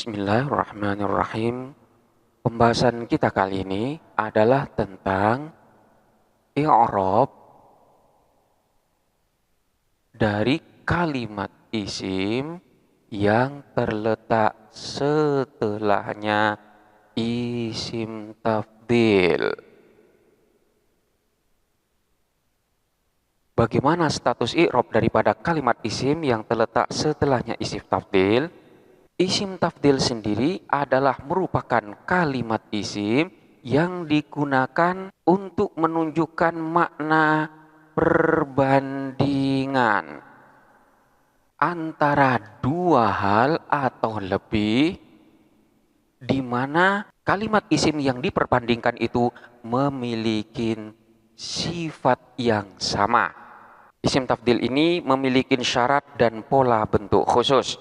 Bismillahirrahmanirrahim. Pembahasan kita kali ini adalah tentang i'rab dari kalimat isim yang terletak setelahnya isim tafdhil. Bagaimana status i'rab daripada kalimat isim yang terletak setelahnya isim tafdhil? Isim tafdhil sendiri adalah merupakan kalimat isim yang digunakan untuk menunjukkan makna perbandingan antara dua hal atau lebih, di mana kalimat isim yang diperbandingkan itu memiliki sifat yang sama. Isim tafdhil ini memiliki syarat dan pola bentuk khusus.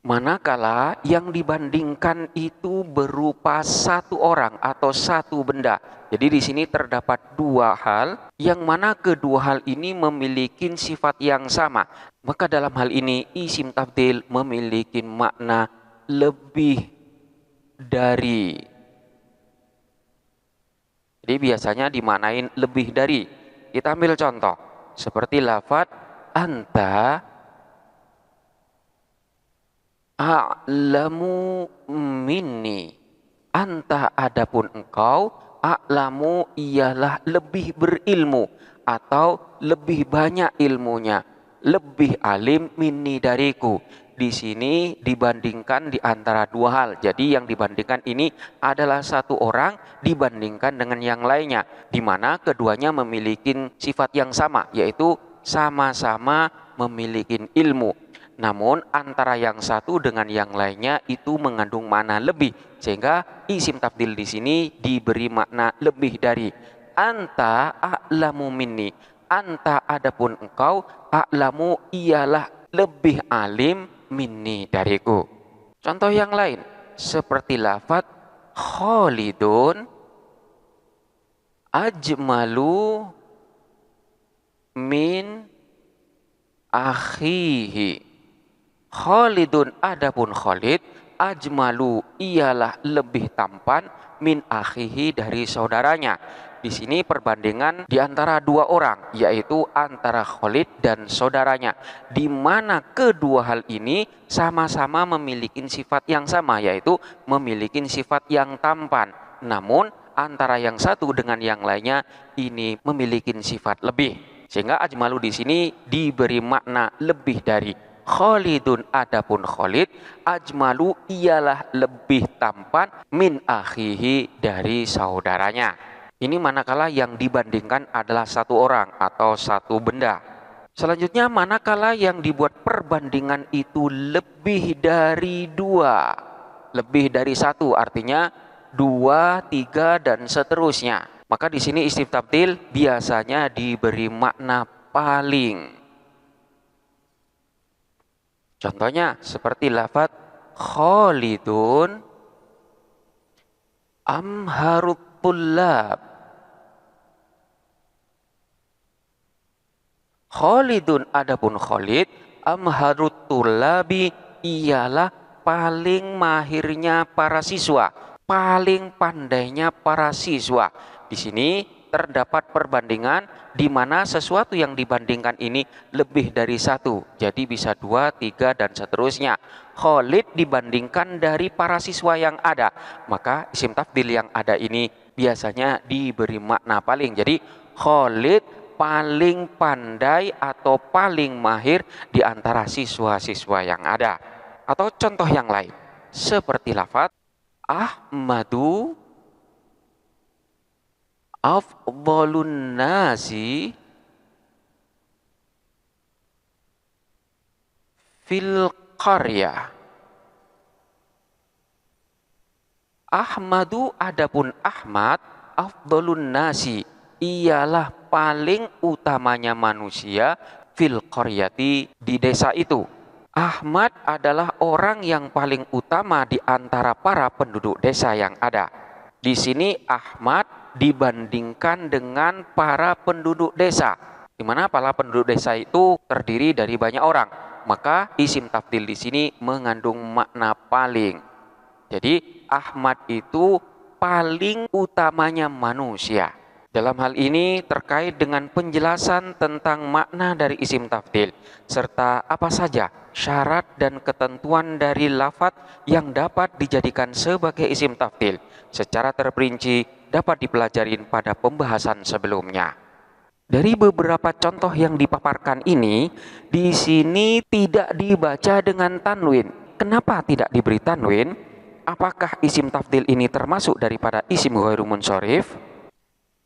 Manakala yang dibandingkan itu berupa satu orang atau satu benda. Jadi di sini terdapat dua hal yang mana kedua hal ini memiliki sifat yang sama. Maka dalam hal ini isim tafdhil memiliki makna lebih dari. Jadi biasanya dimanain lebih dari. Kita ambil contoh seperti lafadz anta a'lamu minni. Anta adapun engkau, a'lamu ialah lebih berilmu atau lebih banyak ilmunya, lebih alim minni dariku. Di sini dibandingkan di antara dua hal. Jadi yang dibandingkan ini adalah satu orang dibandingkan dengan yang lainnya, di mana keduanya memiliki sifat yang sama, yaitu sama-sama memiliki ilmu. Namun antara yang satu dengan yang lainnya itu mengandung makna lebih, sehingga isim tafdhil di sini diberi makna lebih dari. Anta a'lamu minni. Anta adapun engkau, a'lamu ialah lebih alim minni dariku. Contoh yang lain seperti lafadz Khalidun ajmalu min akhihi. Khalidun adapun Khalid, ajmalu ialah lebih tampan min akhihi dari saudaranya. Di sini perbandingan di antara dua orang, yaitu antara Khalid dan saudaranya, di mana kedua hal ini sama-sama memiliki sifat yang sama, yaitu memiliki sifat yang tampan. Namun antara yang satu dengan yang lainnya ini memiliki sifat lebih, sehingga ajmalu di sini diberi makna lebih dari. Khalidun adapun Khalid, ajmalu ialah lebih tampan min akhihi dari saudaranya. Ini manakala yang dibandingkan adalah satu orang atau satu benda. Selanjutnya manakala yang dibuat perbandingan itu lebih dari dua, lebih dari satu, artinya dua, tiga dan seterusnya. Maka di sini isim tafdhil biasanya diberi makna paling. Contohnya seperti lafadz Khalidun amharut tullab. Khalidun adapun Khalid, amharut tullabi ialah paling mahirnya para siswa, paling pandainya para siswa. Di sini terdapat perbandingan di mana sesuatu yang dibandingkan ini lebih dari satu, jadi bisa dua, tiga dan seterusnya. Khalid dibandingkan dari para siswa yang ada, maka isim tafdhil yang ada ini biasanya diberi makna paling. Jadi Khalid paling pandai atau paling mahir di antara siswa-siswa yang ada. Atau contoh yang lain seperti lafadz Ahmadu afdhalun nasi fil qaryah. Ahmadu adapun Ahmad, afdhalun nasi ialah paling utamanya manusia fil qaryati di desa itu. Ahmad adalah orang yang paling utama di antara para penduduk desa yang ada. Di sini Ahmad dibandingkan dengan para penduduk desa, di mana para penduduk desa itu terdiri dari banyak orang. Maka isim tafdhil di sini mengandung makna paling. Jadi Ahmad itu paling utamanya manusia. Dalam hal ini terkait dengan penjelasan tentang makna dari isim tafdil, serta apa saja syarat dan ketentuan dari lafadz yang dapat dijadikan sebagai isim tafdil. Secara terperinci dapat dipelajari pada pembahasan sebelumnya. Dari beberapa contoh yang dipaparkan ini, di sini tidak dibaca dengan tanwin. Kenapa tidak diberi tanwin? Apakah isim tafdil ini termasuk daripada isim ghairu munsharif?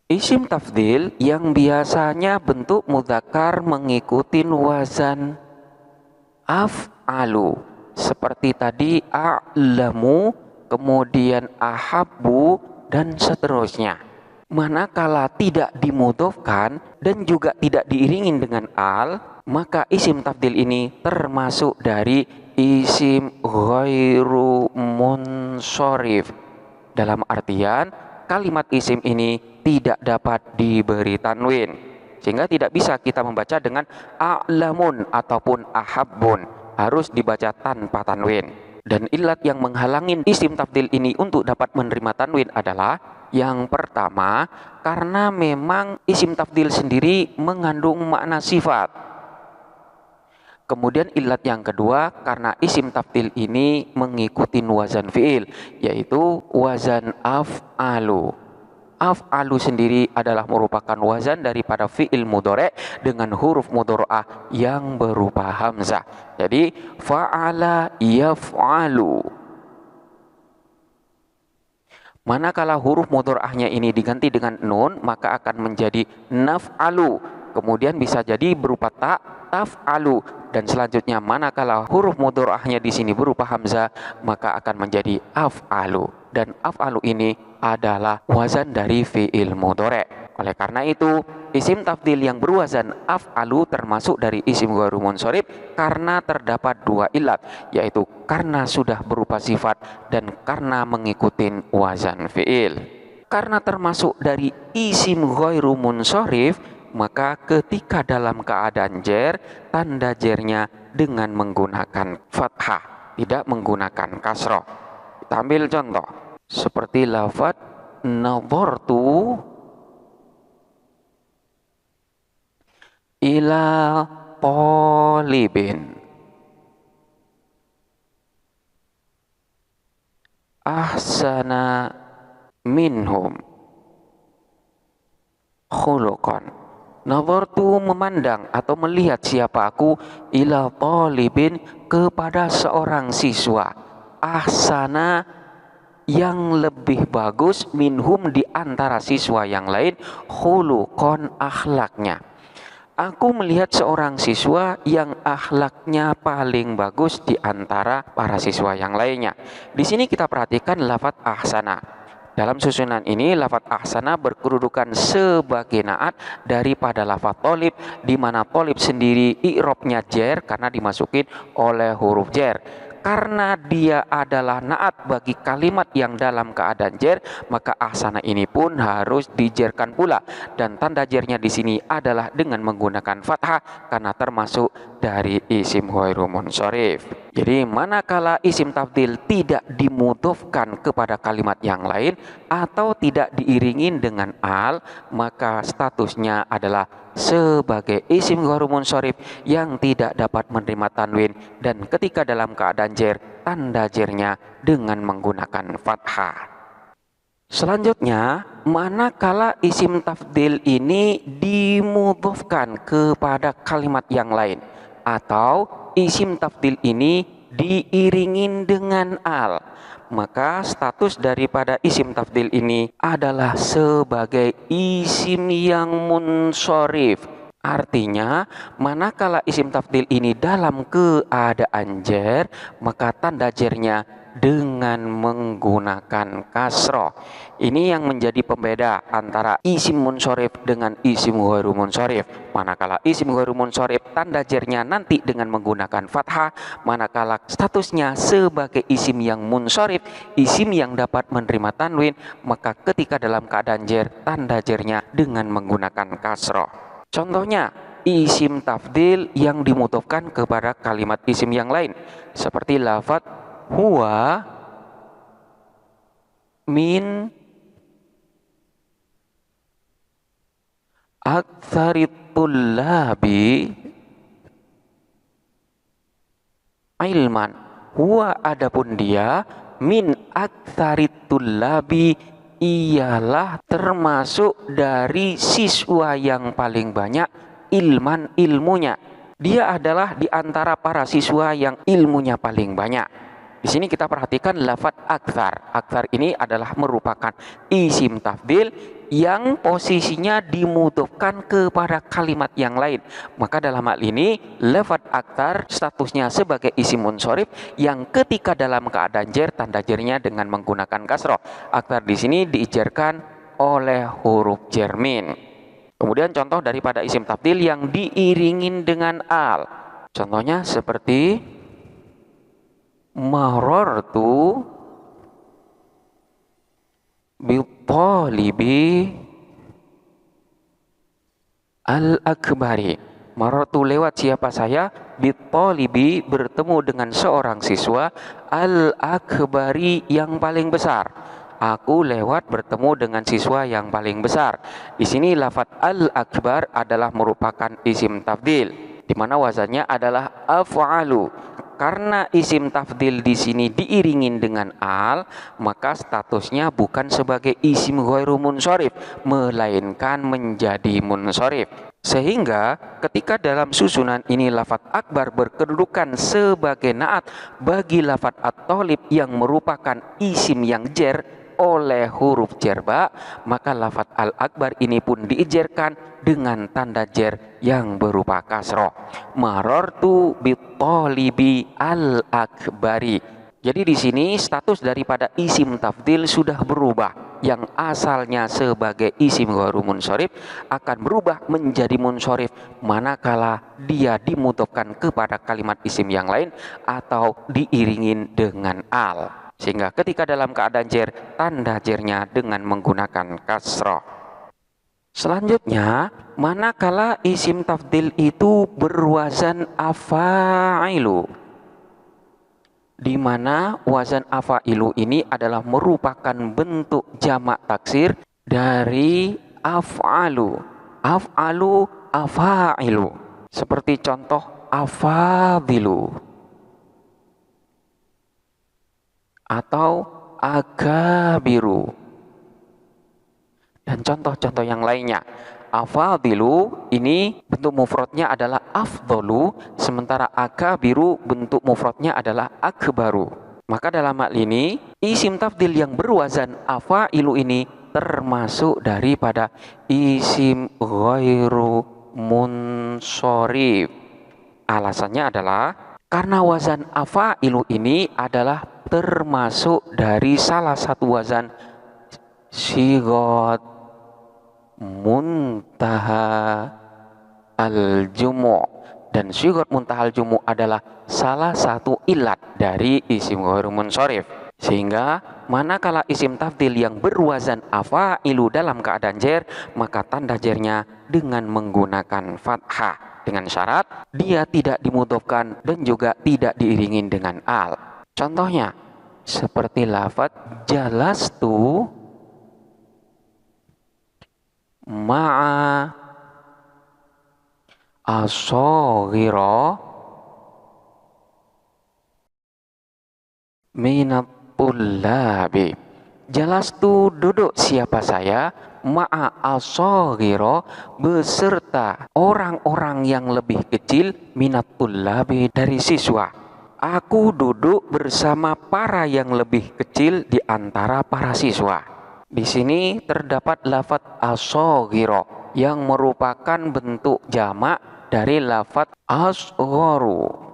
Isim tafdil yang biasanya bentuk mudzakkar mengikuti wazan af'alu. Seperti tadi a'lamu, kemudian ahabbu, dan seterusnya. Manakala tidak dimudhofkan dan juga tidak diiringi dengan al, maka isim tafdil ini termasuk dari isim ghairu munsharif. Dalam artian kalimat isim ini tidak dapat diberi tanwin, sehingga tidak bisa kita membaca dengan a'lamun ataupun ahabbun, harus dibaca tanpa tanwin. Dan ilat yang menghalangi isim tafdil ini untuk dapat menerima tanwin adalah yang pertama, karena memang isim tafdil sendiri mengandung makna sifat. Kemudian ilat yang kedua, karena isim tafdil ini mengikuti wazan fi'il, yaitu wazan af'alu. Af'alu sendiri adalah merupakan wazan daripada fi'il mudhari' dengan huruf mudhari'ah yang berupa hamzah. Jadi fa'ala yaf'alu. Manakala huruf mudhari'ahnya ini diganti dengan nun, maka akan menjadi naf'alu. Kemudian bisa jadi berupa taf'alu, dan selanjutnya manakala huruf mudhari'ahnya di sini berupa hamzah, maka akan menjadi af'alu. Dan af'alu ini adalah wazan dari fi'il mudhari'. Oleh karena itu, isim tafdil yang berwazan af'alu termasuk dari isim ghairu munsharif karena terdapat dua ilat, yaitu karena sudah berupa sifat dan karena mengikuti wazan fi'il. Karena termasuk dari isim ghairu munsharif, maka ketika dalam keadaan jer, tanda jernya dengan menggunakan fathah, tidak menggunakan kasroh. Kita ambil contoh seperti lafadz nadhartu ila talibin ahsana minhum khuluqan. Nadhartu memandang atau melihat siapa aku, ila talibin kepada seorang siswa, ahsana yang lebih bagus, minhum di antara siswa yang lain, khuluqan akhlaknya. Aku melihat seorang siswa yang akhlaknya paling bagus di antara para siswa yang lainnya. Di sini kita perhatikan lafadz ahsana. Dalam susunan ini lafadz ahsana berkedudukan sebagai naat daripada lafadz tolib, di mana tolib sendiri i'robnya jer karena dimasukin oleh huruf jer. Karena dia adalah naat bagi kalimat yang dalam keadaan jer, maka ahsana ini pun harus dijerkan pula, dan tanda jernya di sini adalah dengan menggunakan fathah karena termasuk dari isim ghairu munsharif. Jadi manakala isim tafdil tidak dimudhofkan kepada kalimat yang lain atau tidak diiringi dengan al, maka statusnya adalah sebagai isim ghairu munsharif yang tidak dapat menerima tanwin, dan ketika dalam keadaan jer, tanda jernya dengan menggunakan fathah. Selanjutnya, manakala isim tafdil ini dimudhofkan kepada kalimat yang lain atau isim tafdil ini diiringin dengan al, maka status daripada isim tafdil ini adalah sebagai isim yang munsharif. Artinya, manakala isim tafdil ini dalam keadaan jer, maka tanda jernya dengan menggunakan kasroh. Ini yang menjadi pembeda antara isim munsharif dengan isim ghairu munsharif. Manakala isim ghairu munsharif tanda jernya nanti dengan menggunakan fathah, manakala statusnya sebagai isim yang munsharif, isim yang dapat menerima tanwin, maka ketika dalam keadaan jer, tanda jernya dengan menggunakan kasroh. Contohnya, isim tafdil yang dimudhofkan kepada kalimat isim yang lain, seperti lafadz huwa min aktsarit tullabi ilman. Huwa adapun dia min aktsarit tullabi ialah termasuk dari siswa yang paling banyak ilman ilmunya. Dia adalah di antara para siswa yang ilmunya paling banyak. Di sini kita perhatikan lafaz aktsar. Aktsar ini adalah merupakan isim tafdil yang posisinya dimudofkan kepada kalimat yang lain. Maka dalam hal ini lafaz aktsar statusnya sebagai isim munsorif yang ketika dalam keadaan jar tanda jarnya dengan menggunakan kasroh. Aktsar di sini diijarkan oleh huruf jar min. Kemudian contoh daripada isim tafdil yang diiringin dengan al. Contohnya seperti marartu bitalibi al-akbari. Marartu lewat siapa saya? Bitalibi bertemu dengan seorang siswa al-akbari yang paling besar. Aku lewat bertemu dengan siswa yang paling besar. Di sini lafaz al-akbar adalah merupakan isim tafdil, di mana wazannya adalah af'alu. Karena isim tafdil di sini diiringin dengan al, maka statusnya bukan sebagai isim ghairu munsharif, melainkan menjadi munsharif. Sehingga ketika dalam susunan ini lafaz akbar berkedudukan sebagai naat bagi lafaz at-talib yang merupakan isim yang jar oleh huruf jar ba, maka lafaz al-akbar ini pun diijarkan dengan tanda jar yang berupa kasroh. Marartu bitalibi al-akbari. Jadi di sini status daripada isim tafdil sudah berubah. Yang asalnya sebagai isim ghairu munsharif akan berubah menjadi munsharif manakala dia dimudofkan kepada kalimat isim yang lain atau diiringin dengan al. Sehingga ketika dalam keadaan jar, tanda jarnya dengan menggunakan kasroh. Selanjutnya, manakala isim tafdil itu berwazan afa'ilu, di mana wazan afa'ilu ini adalah merupakan bentuk jamak taksir dari af'alu. Af'alu, afa'ilu. Seperti contoh afadilu atau agabiru dan contoh-contoh yang lainnya. Afadilu ini bentuk mufradnya adalah afdolu, sementara agabiru bentuk mufradnya adalah akbaru. Maka dalam hal ini isim tafdil yang berwazan afailu ini termasuk daripada isim ghairu munsharif. Alasannya adalah karena wazan afailu ini adalah termasuk dari salah satu wazan sighat muntaha al-jumu', dan sighat muntaha al-jumu' adalah salah satu ilat dari isim ghairu munsharif. Sehingga manakala isim tafdil yang berwazan afailu dalam keadaan jar, maka tanda jarnya dengan menggunakan fathah, dengan syarat dia tidak dimudofkan dan juga tidak diiringin dengan al. Contohnya seperti lafaz jalastu ma'a as-saghira minat tullabi. Jalastu duduk siapa saya ma'a as-saghira beserta orang-orang yang lebih kecil minat tullabi dari siswa. Aku duduk bersama para yang lebih kecil di antara para siswa. Di sini terdapat lafaz as-saghira yang merupakan bentuk jamak dari lafaz asgharu.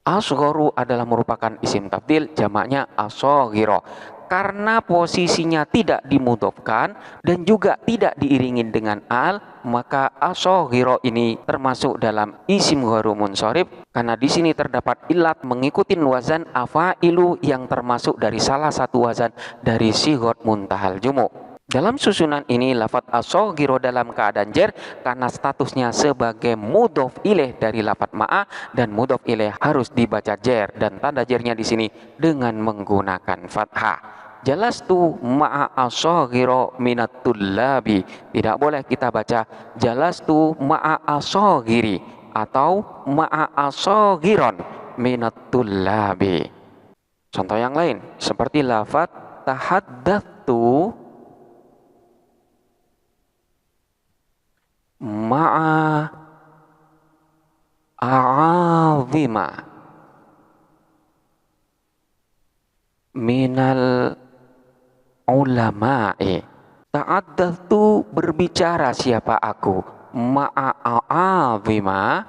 Asgharu adalah merupakan isim tafdil, jamaknya as-saghira. Karena posisinya tidak dimudofkan dan juga tidak diiringin dengan al, maka as-saghira ini termasuk dalam isim ghairu munsharif karena di sini terdapat ilat mengikuti wazan afailu yang termasuk dari salah satu wazan dari sighat muntahal jumu'. Dalam susunan ini lafadz as-shaghira dalam keadaan jer karena statusnya sebagai mudhof ilaih dari lafadz ma'a, dan mudhof ilaih harus dibaca jer, dan tanda jernya di sini dengan menggunakan fathah. Jalastu ma'a as-shaghira minat tullabi. Tidak boleh kita baca jalastu ma'a as-shaghiri atau ma'a as-shaghiron minat tullabi. Contoh yang lain seperti lafadz tahaddatsu ma'a a'azima minal ulama'i. Ta'addatu berbicara siapa aku, ma'a a'azima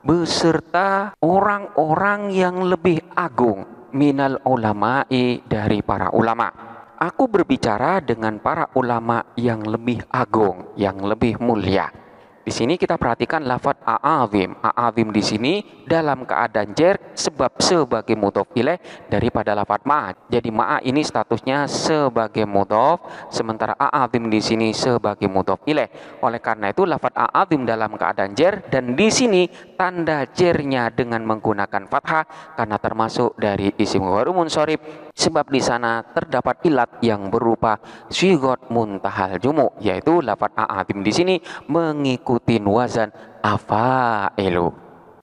beserta orang-orang yang lebih agung, minal ulama'i dari para ulama. Aku berbicara dengan para ulama yang lebih agung, yang lebih mulia. Di sini kita perhatikan lafadz a'azim. A'azim di sini dalam keadaan jer sebab sebagai mudhof ilaih daripada lafadz ma'a. Jadi ma'a ini statusnya sebagai mudhof, sementara a'azim di sini sebagai mudhof ilaih. Oleh karena itu lafadz a'azim dalam keadaan jer, dan di sini tanda jernya dengan menggunakan fathah karena termasuk dari isim ghairu munsharif, sebab di sana terdapat ilat yang berupa syighot muntahal jumu, yaitu lafadz a'azim di sini mengikuti wazan afailu.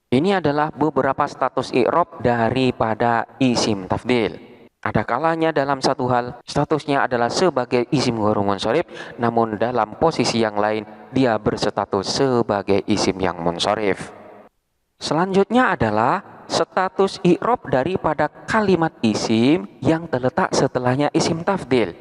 Ini adalah beberapa status i'rab daripada isim tafdil. Ada kalanya dalam satu hal statusnya adalah sebagai isim ghairu munsharif, namun dalam posisi yang lain dia berstatus sebagai isim yang munsharif. Selanjutnya adalah status i'rab daripada kalimat isim yang terletak setelahnya isim tafdil.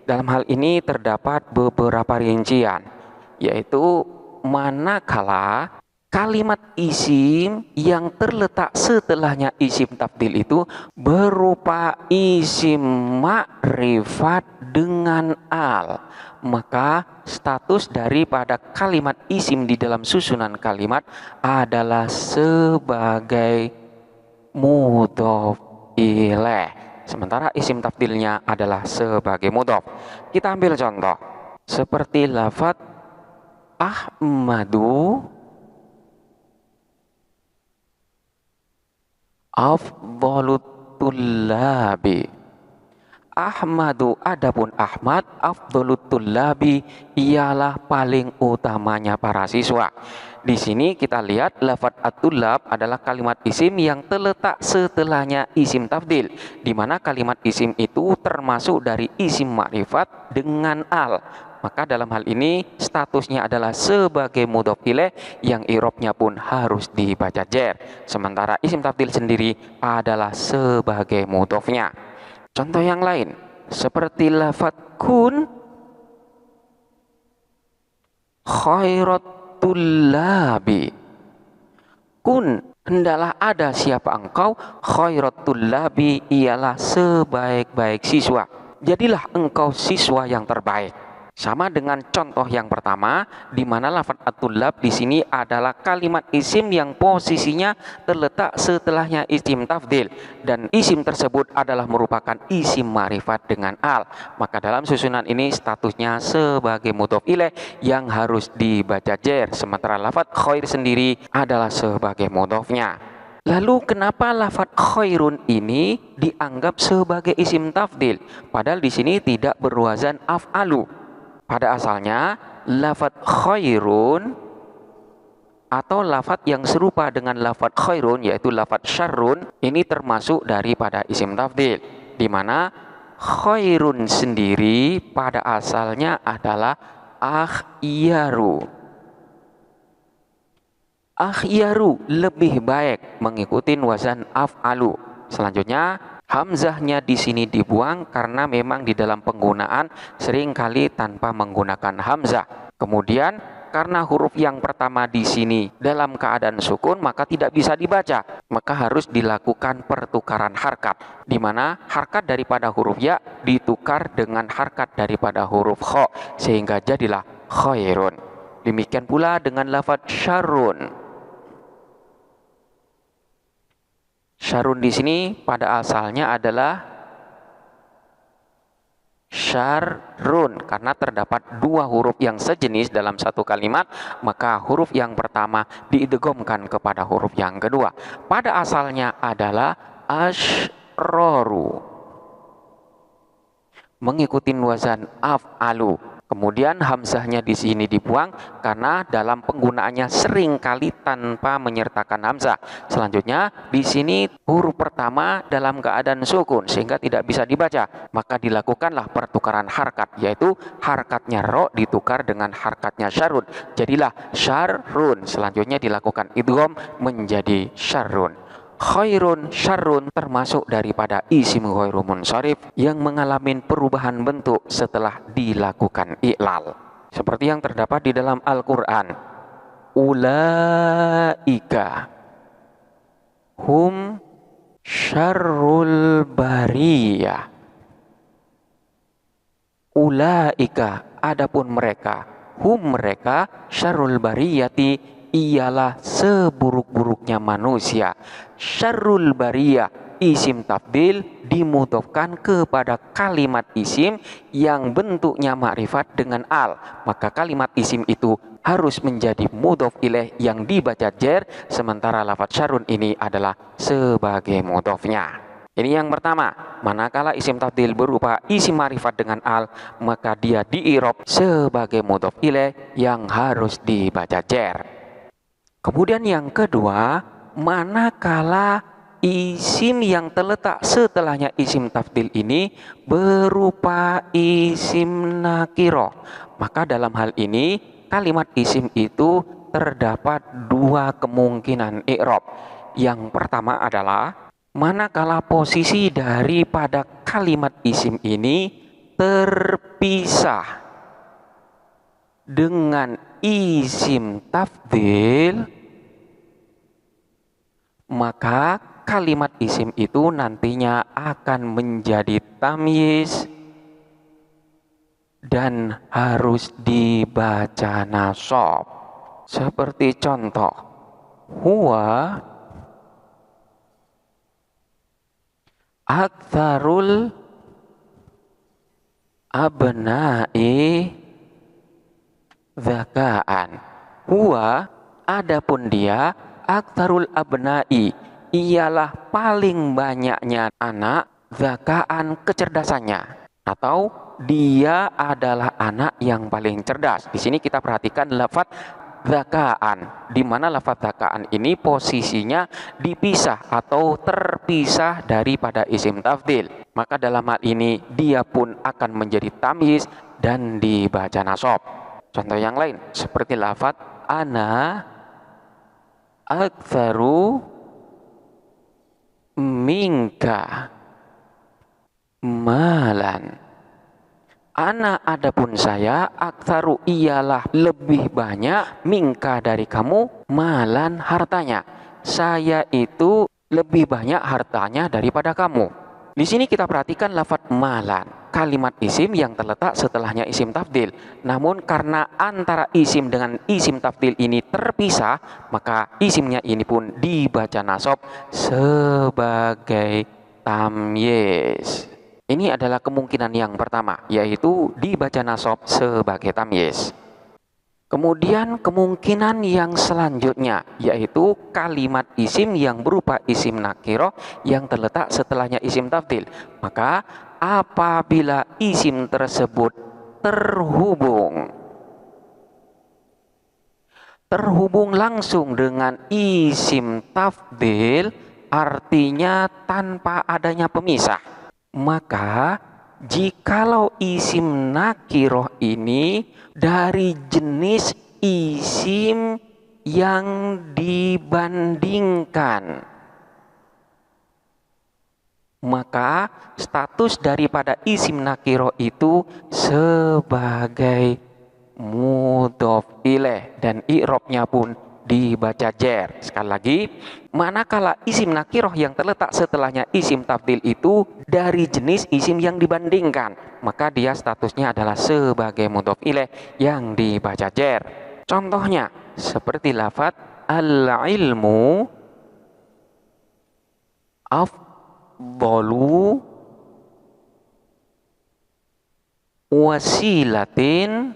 Dalam hal ini terdapat beberapa rincian, yaitu manakala kalimat isim yang terletak setelahnya isim tafdil itu berupa isim ma'rifat dengan al, maka status daripada kalimat isim di dalam susunan kalimat adalah sebagai mudhof ilaih, sementara isim tafdilnya adalah sebagai mudhof. Kita ambil contoh seperti lafadz Ahmadu afdhalut tullabi. Ahmadu, adapun Ahmad, afdhalut tullabi ialah paling utamanya para siswa. Di sini kita lihat lafadz at-tullab adalah kalimat isim yang terletak setelahnya isim tafdil, di mana kalimat isim itu termasuk dari isim ma'rifat dengan al. Maka dalam hal ini statusnya adalah sebagai mudhof ilaih yang i'rabnya pun harus dibaca jer. Sementara isim tafdil sendiri adalah sebagai mudhofnya. Contoh yang lain seperti lafadz kun khairat tullabi. Kun, hendaklah ada siapa engkau, khairat tullabi ialah sebaik-baik siswa. Jadilah engkau siswa yang terbaik. Sama dengan contoh yang pertama, di mana lafadz at-tullab di sini adalah kalimat isim yang posisinya terletak setelahnya isim tafdil, dan isim tersebut adalah merupakan isim ma'rifat dengan al. Maka dalam susunan ini statusnya sebagai mudhof ilaih yang harus dibaca jer, sementara lafadz khair sendiri adalah sebagai mudhofnya. Lalu kenapa lafadz khairun ini dianggap sebagai isim tafdil, padahal di sini tidak berwazan af'alu? Pada asalnya lafadz khairun atau lafadz yang serupa dengan lafadz khairun yaitu lafadz syarrun ini termasuk daripada isim tafdil, di mana khairun sendiri pada asalnya adalah akhyaru. Akhyaru lebih baik, mengikuti wazan af'alu. Selanjutnya hamzahnya di sini dibuang karena memang di dalam penggunaan seringkali tanpa menggunakan hamzah. Kemudian karena huruf yang pertama di sini dalam keadaan sukun maka tidak bisa dibaca, maka harus dilakukan pertukaran harkat, di mana harkat daripada huruf ya ditukar dengan harkat daripada huruf kha sehingga jadilah khairun. Demikian pula dengan lafadz syarrun. Syarrun di sini pada asalnya adalah syarrun. Karena terdapat dua huruf yang sejenis dalam satu kalimat, maka huruf yang pertama diidghamkan kepada huruf yang kedua. Pada asalnya adalah asyroru, mengikuti wazan af'alu. Kemudian hamzahnya di sini dibuang karena dalam penggunaannya sering kali tanpa menyertakan hamzah. Selanjutnya di sini huruf pertama dalam keadaan sukun sehingga tidak bisa dibaca. Maka dilakukanlah pertukaran harkat, yaitu harkatnya ro ditukar dengan harkatnya syarun. Jadilah syarrun. Selanjutnya dilakukan idgham menjadi syarrun. Khairun, syarrun termasuk daripada isim ghairu munsharif yang mengalami perubahan bentuk setelah dilakukan i'lal. Seperti yang terdapat di dalam Al-Quran. Ulaika hum syarrul bariyah. Ulaika, adapun mereka, hum mereka, syarrul bariyati, ialah seburuk-buruknya manusia. Syarrul bariyah, isim tafdil dimudhofkan kepada kalimat isim yang bentuknya ma'rifat dengan al. Maka kalimat isim itu harus menjadi mudhof ilaih yang dibaca jer, sementara lafadz syarrun ini adalah sebagai mudhofnya. Ini yang pertama, manakala isim tafdil berupa isim ma'rifat dengan al, maka dia diirob sebagai mudhof ilaih yang harus dibaca jer. Kemudian yang kedua, manakala isim yang terletak setelahnya isim tafdil ini berupa isim nakiro, maka dalam hal ini kalimat isim itu terdapat dua kemungkinan i'rab. Yang pertama adalah manakala posisi daripada kalimat isim ini terpisah dengan isim tafdil, maka kalimat isim itu nantinya akan menjadi tamyiz dan harus dibaca nasab. Seperti contoh, huwa aktsarul abna'i zaka'an. Huwa, adapun dia, aktsarul abna'i, ialah paling banyaknya anak, zaka'an kecerdasannya, atau dia adalah anak yang paling cerdas. Di sini kita perhatikan lafadz zaka'an, di mana lafadz zaka'an ini posisinya dipisah atau terpisah daripada isim tafdil. Maka dalam hal ini dia pun akan menjadi tamyiz dan dibaca nasab. Contoh yang lain seperti lafadz ana aktsaru minka malan. Ana, adapun saya, aktsaru ialah lebih banyak, minka dari kamu, malan hartanya. Saya itu lebih banyak hartanya daripada kamu. Di sini kita perhatikan lafadz malan, kalimat isim yang terletak setelahnya isim tafdil. Namun karena antara isim dengan isim tafdil ini terpisah, maka isimnya ini pun dibaca nasab sebagai tamyiz. Ini adalah kemungkinan yang pertama, yaitu dibaca nasab sebagai tamyiz. Kemudian kemungkinan yang selanjutnya, yaitu kalimat isim yang berupa isim nakiroh yang terletak setelahnya isim tafdil. Maka apabila isim tersebut terhubung langsung dengan isim tafdil, artinya tanpa adanya pemisah, maka jikalau isim nakiroh ini dari jenis isim yang dibandingkan, maka status daripada isim nakiroh itu sebagai mudhof ilaih dan i'rabnya pun dibaca jer. Sekali lagi, manakala isim nakiroh yang terletak setelahnya isim tafdil itu dari jenis isim yang dibandingkan, maka dia statusnya adalah sebagai mudhof ilaih yang dibaca jer. Contohnya seperti lafadz al-ilmu afdalu wasilatin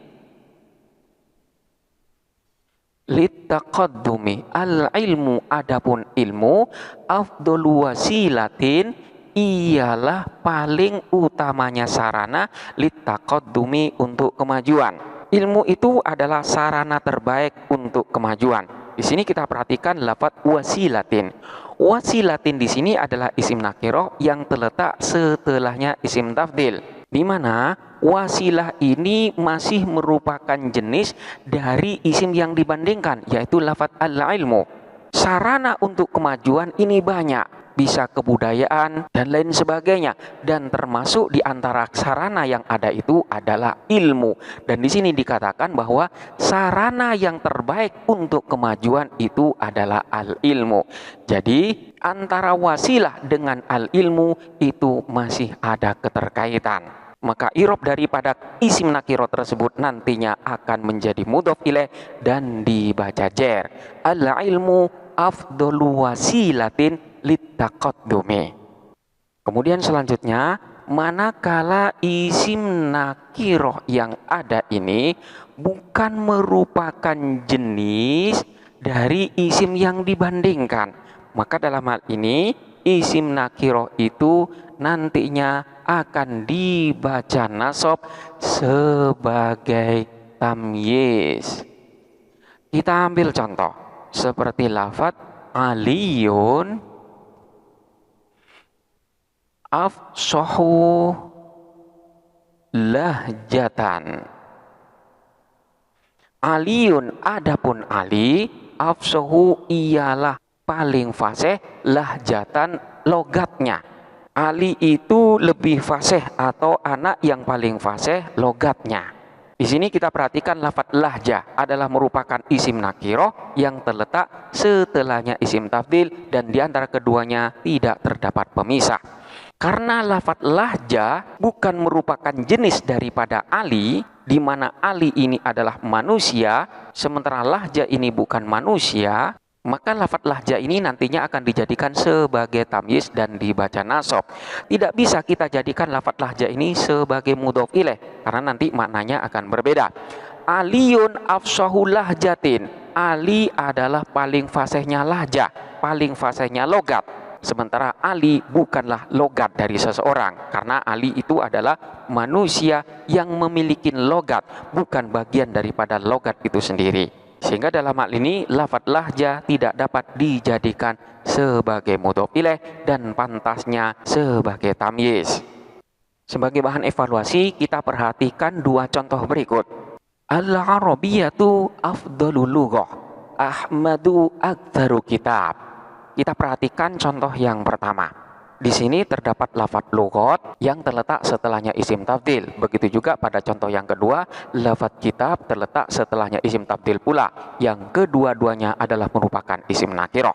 litaqaddumi. Al ilmu, adapun ilmu, afdalu wasilatin, ialah paling utamanya sarana, litaqaddumi, untuk kemajuan. Ilmu itu adalah sarana terbaik untuk kemajuan. Di sini kita perhatikan lafadz wasilatin. Wasilatin di sini adalah isim nakiroh yang terletak setelahnya isim tafdil, di mana wasilah ini masih merupakan jenis dari isim yang dibandingkan, yaitu lafadz al-ilmu. Sarana untuk kemajuan ini banyak, bisa kebudayaan dan lain sebagainya, dan termasuk di antara sarana yang ada itu adalah ilmu. Dan di sini dikatakan bahwa sarana yang terbaik untuk kemajuan itu adalah al-ilmu. Jadi antara wasilah dengan al-ilmu itu masih ada keterkaitan. Maka irob daripada isim nakiro tersebut nantinya akan menjadi mudhof ilaih dan dibaca jer. Al-ilmu afdalu wasilatin litaqaddumi. Kemudian selanjutnya, manakala isim nakiroh yang ada ini bukan merupakan jenis dari isim yang dibandingkan, maka dalam hal ini isim nakiroh itu nantinya akan dibaca nasab sebagai tamyiz. Kita ambil contoh seperti lafadz aliyun afsahu lahjatan. Aliyun, adapun Ali, afsahu, ialah paling fasih, lahjatan, logatnya. Ali itu lebih fasih atau anak yang paling fasih logatnya. Di sini kita perhatikan lafadz lahjah adalah merupakan isim nakiroh yang terletak setelahnya isim tafdil, dan di antara keduanya tidak terdapat pemisah. Karena lafadz lahjah bukan merupakan jenis daripada Ali, di mana Ali ini adalah manusia, sementara lahjah ini bukan manusia, maka lafadz lahjah ini nantinya akan dijadikan sebagai tamyiz dan dibaca nasab. Tidak bisa kita jadikan lafadz lahjah ini sebagai mudhof ilaih, karena nanti maknanya akan berbeda. Aliyun afsahu lahjatin. Ali adalah paling fasihnya lahjah, paling fasihnya logat. Sementara Ali bukanlah logat dari seseorang, karena Ali itu adalah manusia yang memiliki logat, bukan bagian daripada logat itu sendiri. Sehingga dalam hal ini lafadz lahjah tidak dapat dijadikan sebagai mudhof ilaih dan pantasnya sebagai tamyiz. Sebagai bahan evaluasi, kita perhatikan dua contoh berikut. Al-Arabiyyatu afdalul lughah, Ahmadu aktsaru kitab. Kita perhatikan contoh yang pertama. Di sini terdapat lafadz lughat yang terletak setelahnya isim tafdil. Begitu juga pada contoh yang kedua, lafadz kitab terletak setelahnya isim tafdil pula, yang kedua-duanya adalah merupakan isim nakiroh.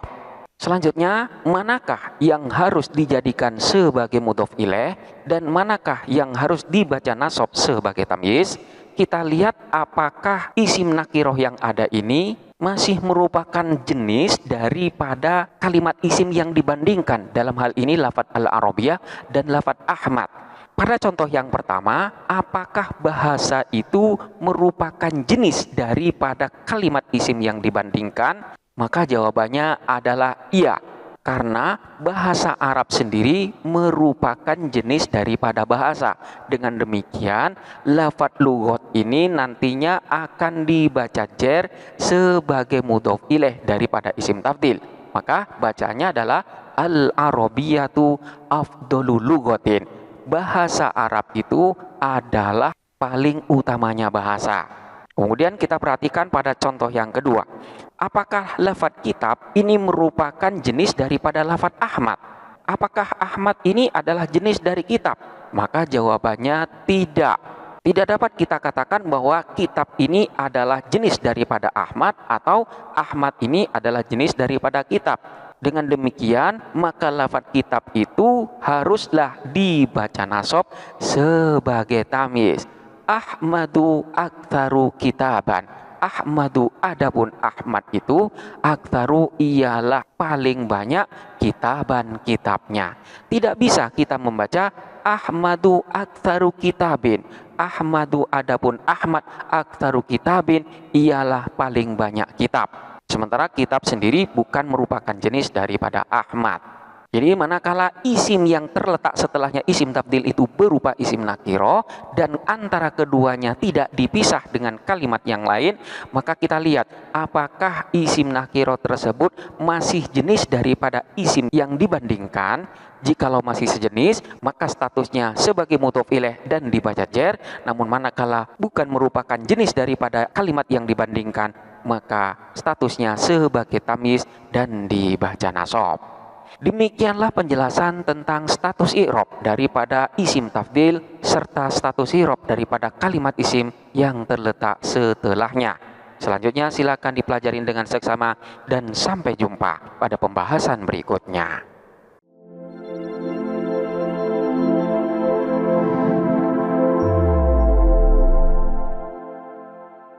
Selanjutnya, manakah yang harus dijadikan sebagai mudhof ilaih dan manakah yang harus dibaca nasab sebagai tamyiz? Kita lihat apakah isim nakiroh yang ada ini masih merupakan jenis daripada kalimat isim yang dibandingkan, dalam hal ini lafadz al-Arabiyyah dan lafadz Ahmad. Pada contoh yang pertama, apakah bahasa itu merupakan jenis daripada kalimat isim yang dibandingkan? Maka jawabannya adalah iya, karena bahasa Arab sendiri merupakan jenis daripada bahasa. Dengan demikian, lafadz lughat ini nantinya akan dibaca jer sebagai mudhof ilaih daripada isim tafdil. Maka bacanya adalah al-Arabiyyatu afdalul lughatin. Bahasa Arab itu adalah paling utamanya bahasa. Kemudian kita perhatikan pada contoh yang kedua. Apakah lafadz kitab ini merupakan jenis daripada lafadz Ahmad? Apakah Ahmad ini adalah jenis dari kitab? Maka jawabannya tidak. Tidak dapat kita katakan bahwa kitab ini adalah jenis daripada Ahmad atau Ahmad ini adalah jenis daripada kitab. Dengan demikian, maka lafadz kitab itu haruslah dibaca nasab sebagai tamyiz. Ahmadu aktsaru kitaban. Ahmadu, adapun Ahmad itu, aktsaru, ialah paling banyak, kitaban, kitabnya. Tidak bisa kita membaca Ahmadu aktsaru kitabin. Ahmadu adapun Ahmad aktsaru kitabin ialah paling banyak kitab. Sementara kitab sendiri bukan merupakan jenis daripada Ahmad. Jadi manakala isim yang terletak setelahnya isim tabdil itu berupa isim nakiro dan antara keduanya tidak dipisah dengan kalimat yang lain, maka kita lihat apakah isim nakiro tersebut masih jenis daripada isim yang dibandingkan. Jikalau masih sejenis, maka statusnya sebagai mudhof ilaih dan dibaca jar. Namun manakala bukan merupakan jenis daripada kalimat yang dibandingkan, maka statusnya sebagai tamyiz dan dibaca nasab. Demikianlah penjelasan tentang status i'rab daripada isim tafdil serta status i'rab daripada kalimat isim yang terletak setelahnya. Selanjutnya silakan dipelajarin dengan seksama dan sampai jumpa pada pembahasan berikutnya.